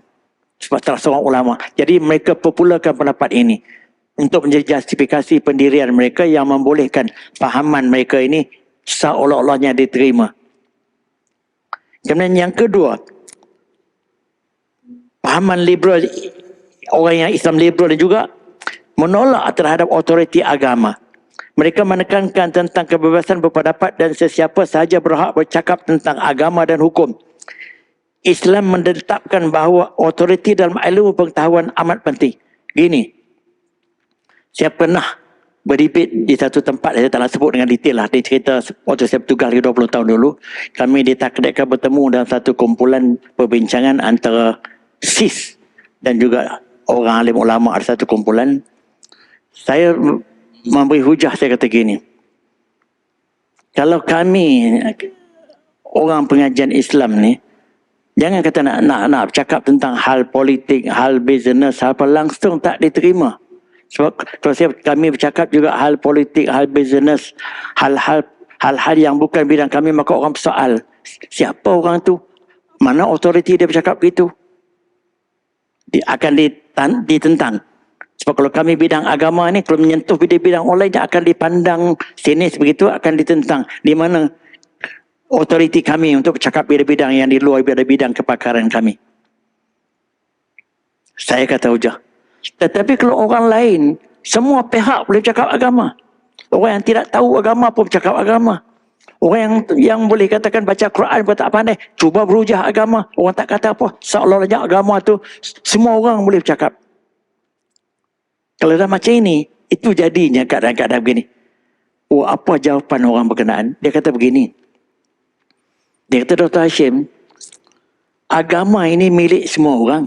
Sebab salah seorang ulama. Jadi mereka popularkan pendapat ini untuk menjadi justifikasi pendirian mereka yang membolehkan fahaman mereka ini seolah-olahnya diterima. Kemudian yang kedua, pahaman liberal, orang yang Islam liberal juga menolak terhadap otoriti agama. Mereka menekankan tentang kebebasan berpendapat dan sesiapa sahaja berhak bercakap tentang agama dan hukum. Islam menetapkan bahawa otoriti dalam ilmu pengetahuan amat penting. Gini, saya pernah berdebit di satu tempat, saya tak nak sebut dengan detail lah. Dia cerita waktu saya bertugas 20 tahun dulu, kami ditakdirkan bertemu dalam satu kumpulan perbincangan antara SIS dan juga orang alim ulama, ada satu kumpulan. Saya memberi hujah, saya kata gini, kalau kami orang pengajian Islam ni, jangan kata nak cakap tentang hal politik, hal bisnes, hal apa, langsung tak diterima. Sebab kalau kami bercakap juga hal politik, hal bisnes, hal-hal yang bukan bidang kami, maka orang bersoal, siapa orang tu? Mana otoriti dia bercakap begitu? Dia akan ditentang. Sebab kalau kami bidang agama ni, kalau menyentuh bidang-bidang orang lain, dia akan dipandang sinis begitu, akan ditentang. Di mana otoriti kami untuk bercakap bidang-bidang yang di luar bidang kepakaran kami? Saya kata hujah. Tetapi kalau orang lain, semua pihak boleh bercakap agama. Orang yang tidak tahu agama pun bercakap agama. Orang yang boleh katakan baca Quran pun tak pandai, cuba berhujah agama, orang tak kata apa. Seolah-olahnya agama tu semua orang boleh bercakap. Kalau dah macam ini, itu jadinya keadaan-keadaan begini. Oh, apa jawapan orang berkenaan? Dia kata begini. Dia kata, Dr. Hashim, agama ini milik semua orang.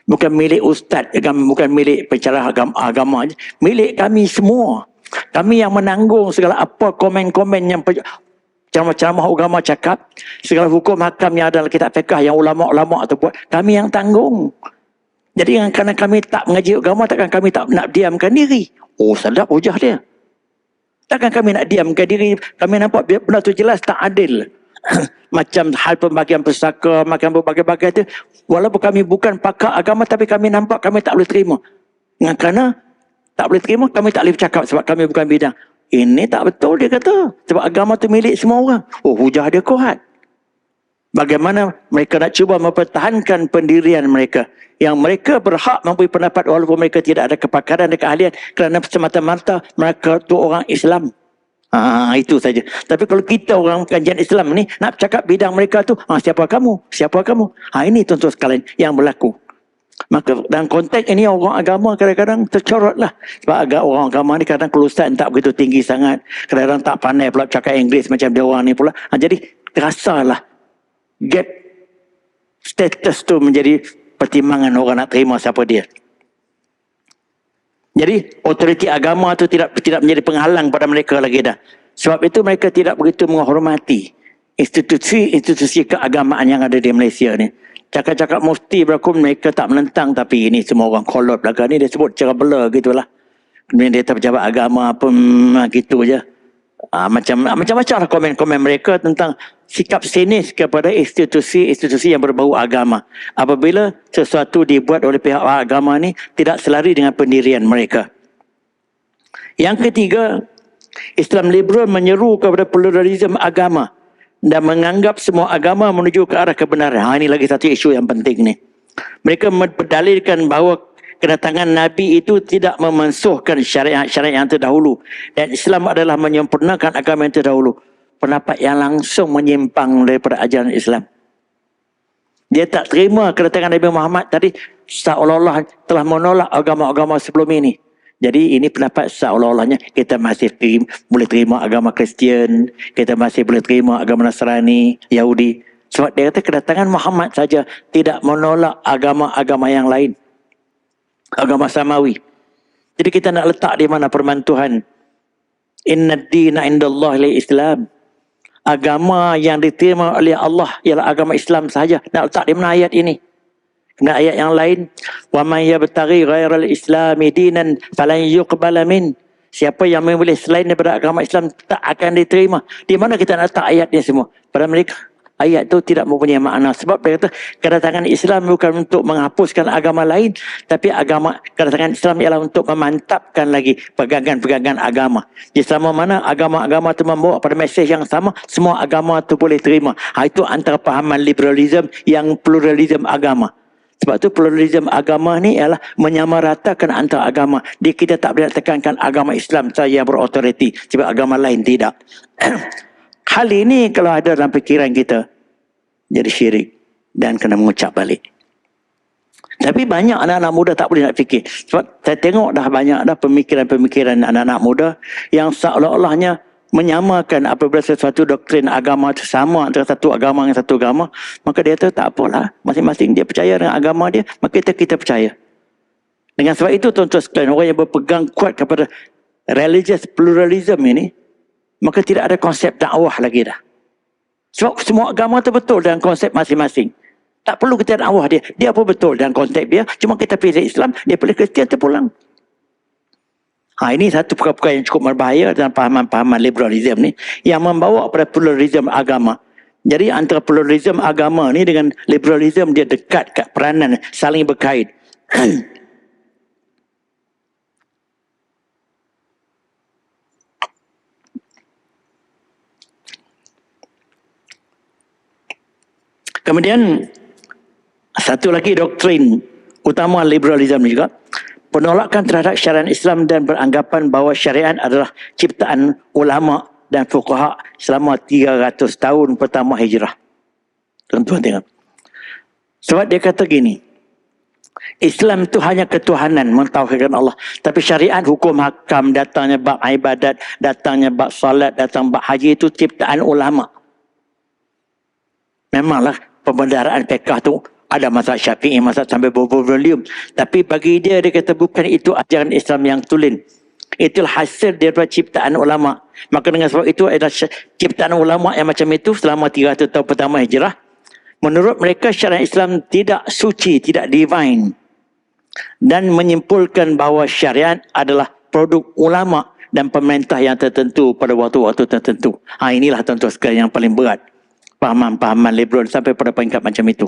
Bukan milik ustaz, bukan milik pencerah agama. Milik kami semua. Kami yang menanggung segala apa komen-komen yang ceramah-ceramah agama cakap, segala hukum hakam yang ada dalam kitab fiqh yang ulama-ulama tu buat, kami yang tanggung. Jadi kerana kami tak mengaji agama, takkan kami tak nak diamkan diri. Oh, sedap hujah dia. Takkan kami nak diamkan diri. Kami nampak benda tu jelas tak adil. Macam hal pembagian pusaka, makan berbagai-bagai tu, walaupun kami bukan pakar agama, tapi kami nampak kami tak boleh terima. Kerana tak boleh terima, kami tak boleh bercakap sebab kami bukan bidang. Ini tak betul, dia kata. Sebab agama tu milik semua orang. Oh, hujah dia kuat. Bagaimana mereka nak cuba mempertahankan pendirian mereka, yang mereka berhak memberi pendapat walaupun mereka tidak ada kepakaran dan keahlian, kerana semata-mata mereka tu orang Islam. Itu saja. Tapi kalau kita orang kajian Islam ni nak cakap bidang mereka tu, siapa kamu? Siapa kamu? Ini tuan-tuan sekalian yang berlaku. Maka dalam konteks ini orang agama kadang-kadang tercorot lah. Sebab orang agama ni kadang kelulusan tak begitu tinggi sangat. Kadang-kadang tak pandai pula cakap Inggeris macam dia orang ni pula. Jadi terasalah gap status tu menjadi pertimbangan orang nak terima siapa dia. Jadi otoriti agama tu tidak menjadi penghalang pada mereka lagi dah. Sebab itu mereka tidak begitu menghormati institusi keagamaan yang ada di Malaysia ni. Cakap-cakap mufti berlaku mereka tak menentang, tapi ini semua orang kolot belakang ni, dia sebut cara bela gitulah. Kemudian dia pejabat agama pun gitu je. Macam-macam lah komen-komen mereka tentang sikap sinis kepada institusi yang berbau agama. Apabila sesuatu dibuat oleh pihak agama ni tidak selari dengan pendirian mereka. Yang ketiga, Islam liberal menyeru kepada pluralisme agama dan menganggap semua agama menuju ke arah kebenaran. Ini lagi satu isu yang penting ni. Mereka berdalilkan bahawa kedatangan Nabi itu tidak memansuhkan syariat-syariat yang terdahulu. Dan Islam adalah menyempurnakan agama yang terdahulu. Pendapat yang langsung menyimpang daripada ajaran Islam. Dia tak terima kedatangan Nabi Muhammad tadi seolah-olah telah menolak agama-agama sebelum ini. Jadi ini pendapat seolah-olahnya kita masih boleh terima agama Kristian, kita masih boleh terima agama Nasrani, Yahudi. Sebab dia kata kedatangan Muhammad saja tidak menolak agama-agama yang lain. Agama samawi. Jadi kita nak letak di mana firman Tuhan? Inna ad-dina indallahi Islam. Agama yang diterima oleh Allah ialah agama Islam sahaja. Nak letak di mana ayat ini? Kemudian ayat yang lain, wa man yabtaghi ghairal islami dinan falan yuqbala min. Siapa yang memilih selain daripada agama Islam tak akan diterima. Di mana kita nak letak ayat ni semua? Pada mereka ayat itu tidak mempunyai makna. Sebab dia kata kedatangan Islam bukan untuk menghapuskan agama lain, tapi kedatangan Islam ialah untuk memantapkan lagi pegangan-pegangan agama. Di selama mana agama-agama itu membawa pada mesej yang sama, semua agama itu boleh terima. Itu antara pahaman liberalism yang pluralism agama. Sebab tu pluralism agama ni ialah menyamaratakan antara agama. Kita tak boleh tekankan agama Islam saja yang berautoriti, sebab agama lain tidak. Hal ini kalau ada dalam fikiran kita, jadi syirik dan kena mengucap balik. Tapi banyak anak-anak muda tak boleh nak fikir. Sebab saya tengok dah banyak dah pemikiran-pemikiran anak-anak muda yang seolah-olahnya menyamakan apabila sesuatu doktrin agama itu sama antara satu agama dengan satu agama, maka dia kata tak apalah, masing-masing dia percaya dengan agama dia, maka kita percaya. Dengan sebab itu tuan-tuan sekalian, orang yang berpegang kuat kepada religious pluralism ini, maka tidak ada konsep dakwah lagi dah. Sebab semua agama itu betul dalam konsep masing-masing. Tak perlu kita dakwah dia. Dia pun betul dalam konsep dia. Cuma kita pilih Islam, dia pilih Kristian, terpulang. Ini satu perkara-perkara yang cukup berbahaya dalam pahaman-pahaman liberalism ni, yang membawa pada pluralism agama. Jadi antara pluralism agama ni dengan liberalism dia dekat kat peranan, saling berkait. Kemudian satu lagi doktrin utama liberalism ni juga, penolakan terhadap syariat Islam dan beranggapan bahawa syariat adalah ciptaan ulama dan fuqaha selama 300 tahun pertama hijrah. Tuan-tuan tengok. Sebab dia kata gini, Islam itu hanya ketuhanan, mentauhidkan Allah. Tapi syariat, hukum hakam, datangnya bab ibadat, datangnya bab salat, datang bab haji itu ciptaan ulama. Memanglah pembendaraan fiqh tu ada mazhab Syafi'i, mazhab sampai bervolume. Tapi bagi dia kata bukan itu ajaran Islam yang tulen. Itulah hasil daripada ciptaan ulama. Maka dengan sebab itu adalah ciptaan ulama yang macam itu selama 300 tahun pertama hijrah. Menurut mereka syariat Islam tidak suci, tidak divine. Dan menyimpulkan bahawa syariat adalah produk ulama dan pemerintah yang tertentu pada waktu-waktu tertentu. Inilah tuan-tuan sekalian yang paling berat. Pahaman-pahaman liberal sampai pada peringkat macam itu.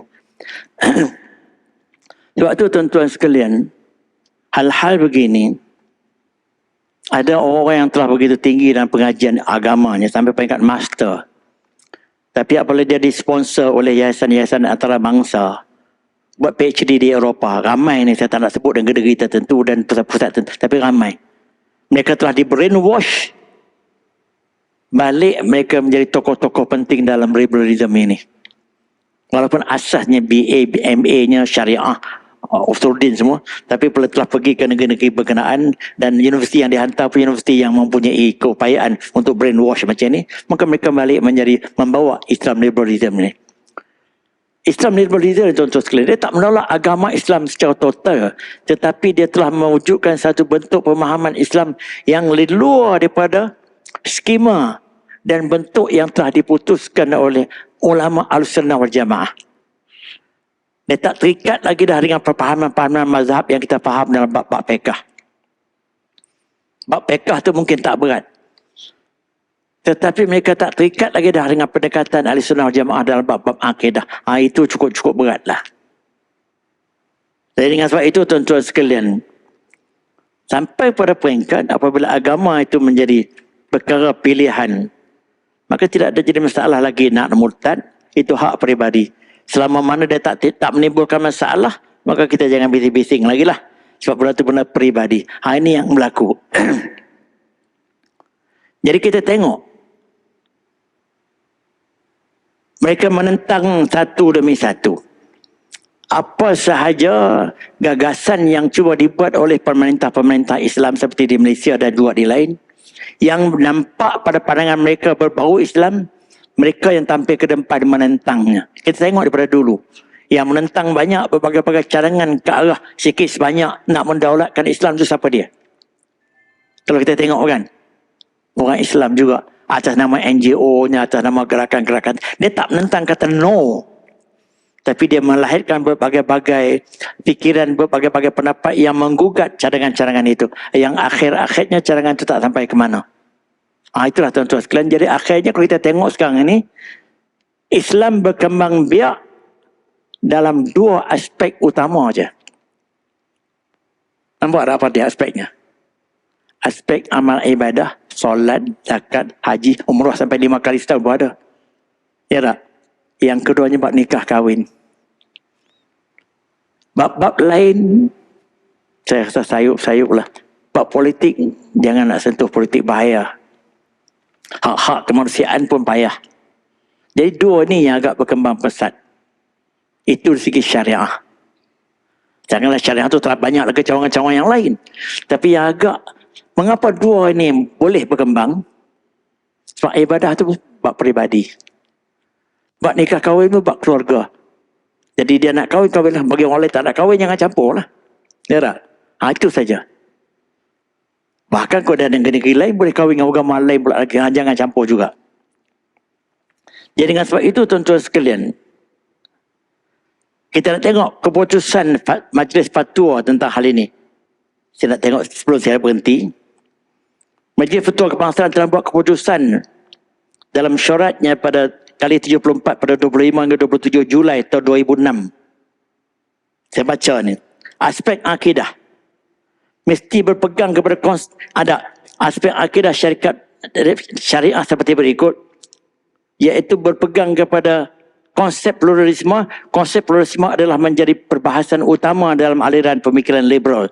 Sebab itu tuan-tuan sekalian, hal-hal begini, ada orang yang telah begitu tinggi dalam pengajian agamanya sampai peringkat master. Tapi apabila dia disponsor oleh yayasan-yayasan antarabangsa, buat PhD di Eropah, ramai ni, saya tak nak sebut dengan negeri tertentu dan pusat-pusat tertentu, tapi ramai. Mereka telah di brainwash, balik mereka menjadi tokoh-tokoh penting dalam liberalism ini. Walaupun asasnya BA, BMA-nya syariah, usuluddin semua, tapi bila telah pergi ke negeri-negeri berkenaan dan universiti yang dihantar pun universiti yang mempunyai keupayaan untuk brainwash macam ni, maka mereka balik menjadi membawa Islam liberalism ni. Islam liberal tuan-tuan sekalian. Dia tak menolak agama Islam secara total. Tetapi dia telah mewujudkan satu bentuk pemahaman Islam yang lebih luar daripada skema dan bentuk yang telah diputuskan oleh ulama Ahlussunnah wal Jamaah. Dia tak terikat lagi dah dengan perpahaman-pahaman mazhab yang kita faham dalam bab-bab fiqh. Bab fiqh tu mungkin tak berat. Tetapi mereka tak terikat lagi dah dengan pendekatan Ahlussunnah wal Jamaah dalam bab-bab akidah. Itu cukup-cukup beratlah. Jadi dengan sebab itu tuan-tuan sekalian, sampai pada peringkat apabila agama itu menjadi perkara pilihan, maka tidak ada jadi masalah lagi nak murtad, itu hak peribadi. Selama mana dia tak menimbulkan masalah, maka kita jangan bising-bising lagi lah. Sebab benda itu benda peribadi. Ini yang berlaku. Jadi kita tengok, mereka menentang satu demi satu. Apa sahaja gagasan yang cuba dibuat oleh pemerintah-pemerintah Islam seperti di Malaysia dan juga di lain, yang nampak pada pandangan mereka berbau Islam, mereka yang tampil ke depan menentangnya. Kita tengok daripada dulu. Yang menentang banyak berbagai-bagai cadangan ke arah sikit sebanyak nak mendaulatkan Islam, itu siapa dia? Kalau kita tengok kan, orang Islam juga. Atas nama NGO-nya, atas nama gerakan-gerakan. Dia tak menentang kata no. Tapi dia melahirkan berbagai-bagai fikiran, berbagai-bagai pendapat yang menggugat cadangan-cadangan itu. Yang akhir-akhirnya cadangan itu tak sampai ke mana. Itulah tuan-tuan sekalian. Jadi akhirnya kalau kita tengok sekarang ini, Islam berkembang biak dalam dua aspek utama saja. Nampak tak apa dia aspeknya? Aspek amal ibadah, solat, zakat, haji, umrah sampai 5 kali setahun pun ada. Ya tak? Yang keduanya bab nikah kahwin. Bab-bab lain, saya rasa sayup-sayup lah. Bab politik, jangan nak sentuh politik, bahaya. Hak-hak kemanusiaan pun payah. Jadi dua ni yang agak berkembang pesat. Itu dari segi syariah. Janganlah syariah tu terlalu banyak lagi cawangan-cawangan yang lain. Tapi yang agak, mengapa dua ini boleh berkembang? Sebab ibadah tu bab peribadi. Bab nikah kahwin tu bab keluarga. Jadi dia nak kahwin, kahwinlah. Bagi orang lain tak nak kahwin, jangan campur lah. Ya tak? Itu saja. Bahkan kalau ada negeri lain, boleh kahwin dengan agama lain pula lagi. Jangan campur juga. Jadi dengan sebab itu tuan-tuan sekalian, kita nak tengok keputusan Majlis Fatwa tentang hal ini. Saya nak tengok sebelum saya berhenti. Majlis Fatwa Kebangsaan telah buat keputusan dalam syaratnya pada kali 74 pada 25 hingga 27 Julai tahun 2006. Saya baca ni. Aspek akidah mesti berpegang kepada ada aspek akidah syariah seperti berikut, iaitu berpegang kepada konsep pluralisme. Konsep pluralisme adalah menjadi perbahasan utama dalam aliran pemikiran liberal.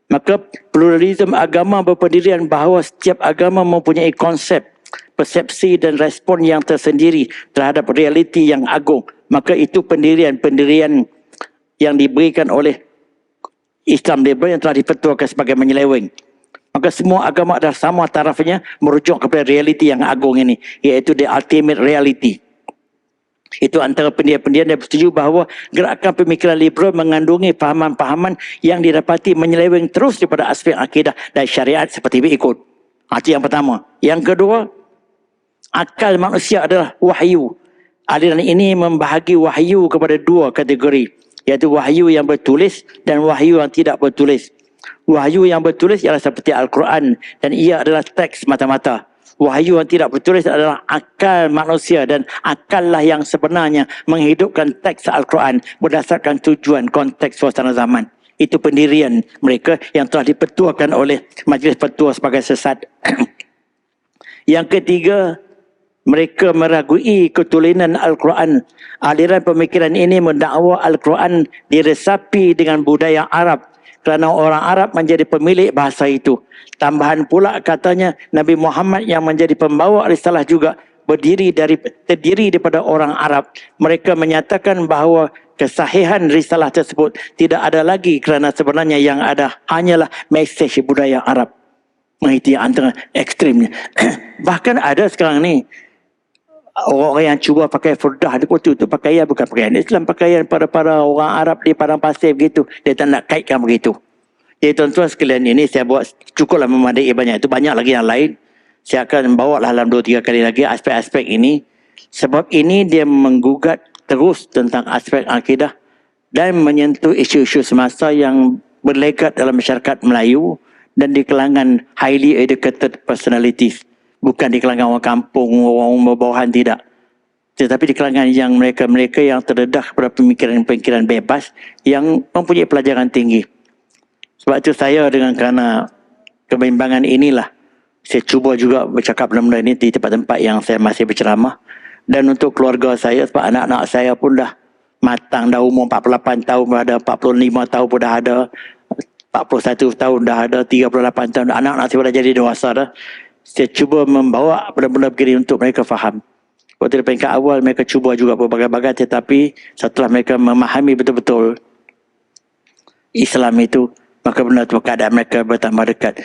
Maka pluralisme agama berpendirian bahawa setiap agama mempunyai konsep, persepsi dan respon yang tersendiri terhadap realiti yang agung. Maka itu pendirian-pendirian yang diberikan oleh Islam liberal yang telah dipetuakan sebagai menyeleweng. Maka semua agama adalah sama tarafnya merujuk kepada realiti yang agung ini, iaitu the ultimate reality. Itu antara pendirian-pendirian yang bersetuju bahawa gerakan pemikiran liberal mengandungi fahaman-fahaman yang didapati menyeleweng terus daripada aspek akidah dan syariat seperti berikut. Itu yang pertama. Yang kedua, akal manusia adalah wahyu. Aliran ini membahagi wahyu kepada dua kategori, iaitu wahyu yang bertulis dan wahyu yang tidak bertulis. Wahyu yang bertulis ialah seperti Al-Quran dan ia adalah teks mata-mata. Wahyu yang tidak bertulis adalah akal manusia dan akallah yang sebenarnya menghidupkan teks Al-Quran berdasarkan tujuan konteks suasana zaman. Itu pendirian mereka yang telah dipetuakan oleh Majlis Fatwa sebagai sesat. Yang ketiga, mereka meragui ketulinan Al-Quran. Aliran pemikiran ini mendakwa Al-Quran diresapi dengan budaya Arab kerana orang Arab menjadi pemilik bahasa itu. Tambahan pula katanya Nabi Muhammad yang menjadi pembawa risalah juga terdiri daripada orang Arab. Mereka menyatakan bahawa kesahihan risalah tersebut tidak ada lagi kerana sebenarnya yang ada hanyalah mesej budaya Arab. Itu yang antara ekstrimnya. Bahkan ada sekarang ni orang-orang yang cuba pakai furdah itu pakaian bukan pakaian Islam, pakaian para orang Arab di padang pasir begitu. Dia tak nak kaitkan begitu. Jadi tuan-tuan sekalian, ini saya buat cukuplah memadai banyak. Itu banyak lagi yang lain. Saya akan bawa lah dalam 2-3 kali lagi aspek-aspek ini. Sebab ini dia menggugat terus tentang aspek akidah dan menyentuh isu-isu semasa yang berlekat dalam masyarakat Melayu dan di kalangan highly educated personalities. Bukan di kalangan orang kampung, orang bawahan, tidak. Tetapi di kalangan yang mereka yang terdedah kepada pemikiran-pemikiran bebas yang mempunyai pelajaran tinggi. Sebab itu saya dengan kerana kebimbangan inilah, saya cuba juga bercakap benda-benda ini di tempat-tempat yang saya masih berceramah. Dan untuk keluarga saya, sebab anak-anak saya pun dah matang, dah umur 48 tahun dah ada, 45 tahun pun dah ada, 41 tahun dah ada, 38 tahun, anak-anak saya dah jadi dewasa dah. Saya cuba membawa benda-benda begini untuk mereka faham. Waktu di peringkat awal mereka cuba juga berbagai-bagai, tetapi setelah mereka memahami betul-betul Islam itu, maka benar tu keadaan mereka bertambah dekat.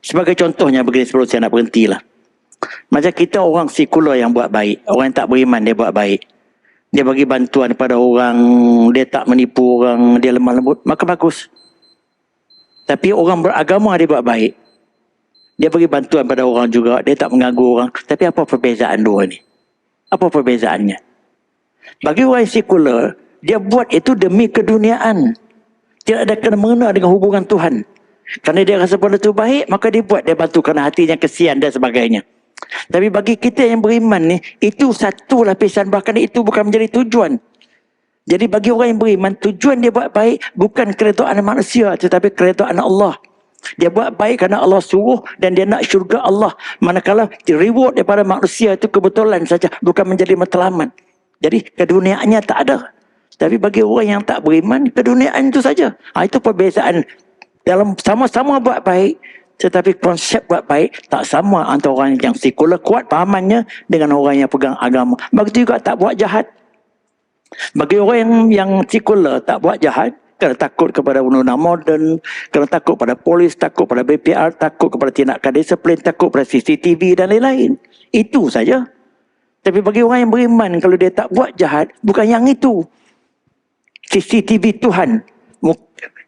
Sebagai contohnya begini sebelum saya nak berhentilah. Macam kita orang sekular yang buat baik, orang yang tak beriman dia buat baik. Dia bagi bantuan kepada orang, dia tak menipu orang, dia lemah lembut, maka bagus. Tapi orang beragama dia buat baik. Dia bagi bantuan pada orang juga, dia tak mengganggu orang. Tapi apa perbezaan dua ni? Apa perbezaannya? Bagi orang sekular, dia buat itu demi keduniaan. Tidak ada kena-mengena dengan hubungan Tuhan. Kerana dia rasa benda itu baik, maka dia buat, dia bantu kerana hatinya kesian dan sebagainya. Tapi bagi kita yang beriman ni, itu satu lapisan, bahkan itu bukan menjadi tujuan. Jadi bagi orang yang beriman, tujuan dia buat baik bukan keredaan manusia, tetapi keredaan Allah. Dia buat baik kerana Allah suruh dan dia nak syurga Allah. Manakala reward daripada manusia itu kebetulan saja, bukan menjadi matlamat. Jadi keduniaannya tak ada. Tapi bagi orang yang tak beriman, keduniaan itu saja. Itu perbezaan. Dalam sama-sama buat baik, tetapi konsep buat baik tak sama antara orang yang sekular kuat pahamannya dengan orang yang pegang agama. Begitu juga tak buat jahat. Bagi orang yang sekular tak buat jahat, kerana takut kepada undang-undang moden, kerana takut pada polis, takut pada BPR, takut kepada tindakan disiplin, takut pada CCTV dan lain-lain. Itu saja. Tapi bagi orang yang beriman, kalau dia tak buat jahat, bukan yang itu. CCTV Tuhan,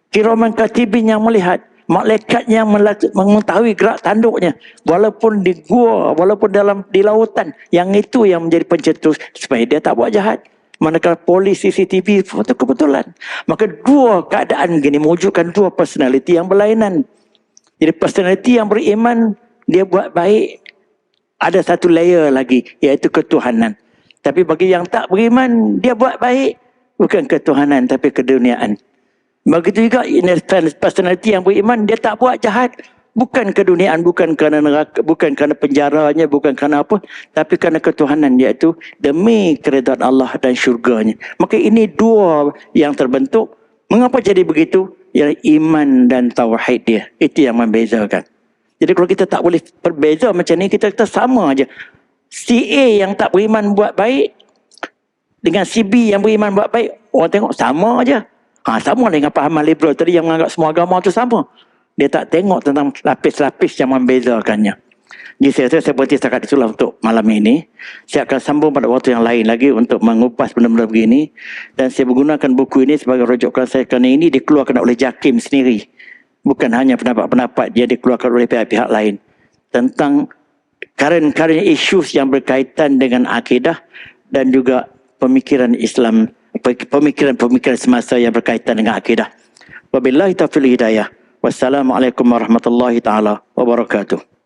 kiraman katibin yang melihat, malaikat yang mengetahui gerak tanduknya, walaupun di gua, walaupun di lautan, yang itu yang menjadi pencetus supaya dia tak buat jahat. Manakala polis, CCTV itu kebetulan. Maka dua keadaan gini mewujudkan dua personality yang berlainan. Jadi personality yang beriman, dia buat baik, ada satu layer lagi, iaitu ketuhanan. Tapi bagi yang tak beriman, dia buat baik, bukan ketuhanan tapi keduniaan. Begitu juga personality yang beriman, dia tak buat jahat, bukan keduniaan, bukan kerana neraka, bukan kerana penjaranya, bukan kerana apa, tapi kerana ketuhanan, iaitu demi keredaan Allah dan syurganya. Maka ini dua yang terbentuk. Mengapa jadi begitu? Ialah iman dan tauhid dia. Itu yang membezakan. Jadi kalau kita tak boleh berbeza macam ni, kita sama aja. Si A yang tak beriman buat baik dengan si B yang beriman buat baik, orang tengok sama aja. Sama dengan pahaman liberal tadi yang menganggap semua agama itu sama. Dia tak tengok tentang lapis-lapis yang membezakannya. Jadi saya berhenti setakat itulah untuk malam ini. Saya akan sambung pada waktu yang lain lagi untuk mengupas benda-benda begini. Dan saya menggunakan buku ini sebagai rujukan saya kerana ini dikeluarkan oleh JAKIM sendiri. Bukan hanya pendapat-pendapat dia dikeluarkan oleh pihak-pihak lain. Tentang current issues yang berkaitan dengan akidah dan juga pemikiran Islam, pemikiran-pemikiran semasa yang berkaitan dengan akidah. Wabillahi taufiq hidayah. Wassalamualaikum warahmatullahi taala wabarakatuh.